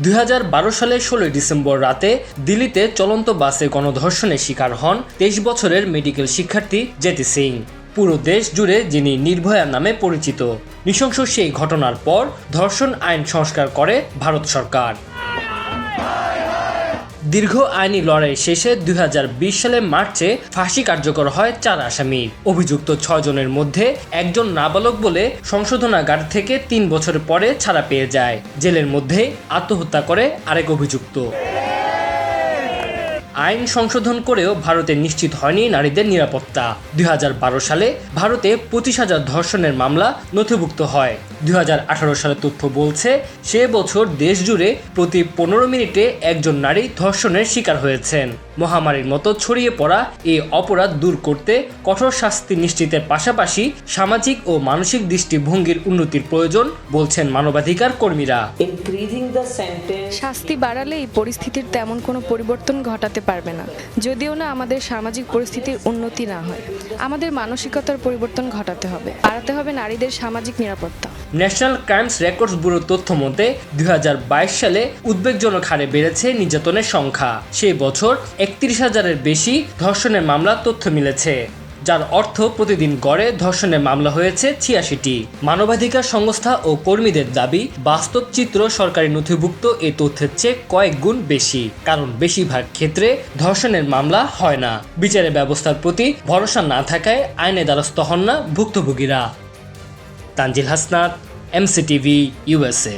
2012 সালের 16 ডিসেম্বর রাতে দিল্লিতে চলন্ত বাসে গণধর্ষণের শিকার হন 23 বছরের মেডিকেল শিক্ষার্থী জেতি সিং। পুরো দেশ জুড়ে যিনি নির্ভয়া নামে পরিচিত। নৃশংস সেই ঘটনার পর ধর্ষণ আইন সংস্কার করে ভারত সরকার। দীর্ঘ আইনি লড়াই শেষে 2020 সালের মার্চে ফাঁসি কার্যকর হয় 4 আসামির। অভিযুক্ত 6 জনের মধ্যে একজন নাবালক বলে সংশোধনাগার থেকে 3 বছর পরে ছাড়া পেয়ে যায়। জেলের মধ্যে আত্মহত্যা করে আরেক অভিযুক্ত। আইন সংশোধন করেও ভারতে নিশ্চিত হয়নি নারীদের নিরাপত্তা। 2012 সালে ভারতে 25,000 ধর্ষণের মামলা নথিভুক্ত হয়। 2018 সালের তথ্য বলছে সে বছর দেশ জুড়ে প্রতি 15 মিনিটে একজন নারী ধর্ষণের শিকার হয়েছেন। মহামারীর মতো ছড়িয়ে পড়া এই অপরাধ দূর করতে কঠোর শাস্তি নিশ্চিতের পাশাপাশি সামাজিক ও মানসিক দৃষ্টিভঙ্গির উন্নতির প্রয়োজন বলছেন মানবাধিকার কর্মীরা। শাস্তি বাড়ালে এই পরিস্থিতির তেমন কোনো পরিবর্তন ঘটাতে পারবে না, যদিও না আমাদের সামাজিক পরিস্থিতির উন্নতি না হয়। আমাদের মানসিকতার পরিবর্তন ঘটাতে হবে, বাড়াতে হবে নারীদের সামাজিক নিরাপত্তা। ন্যাশনাল ক্রাইমস রেকর্ডস ব্যুরোর তথ্য মতে 2022 সালে উদ্বেগজনক হারে বেড়েছে নির্যাতনের সংখ্যা। সেই বছর 31,000-এর বেশি ধর্ষণের মামলা তথ্য মিলেছে, যার অর্থ প্রতিদিন গড়ে ধর্ষণের মামলা হয়েছে 86টি। মানবাধিকার সংস্থা ও কর্মীদের দাবি, বাস্তব চিত্র সরকারি নথিভুক্ত এই তথ্যের চেয়ে কয়েক গুণ বেশি, কারণ বেশিরভাগ ক্ষেত্রে ধর্ষণের মামলা হয় না। বিচারের ব্যবস্থার প্রতি ভরসা না থাকায় আইনে দ্বারস্থ হন না ভুক্তভোগীরা। Tanzil Hasnat, MCTV, USA।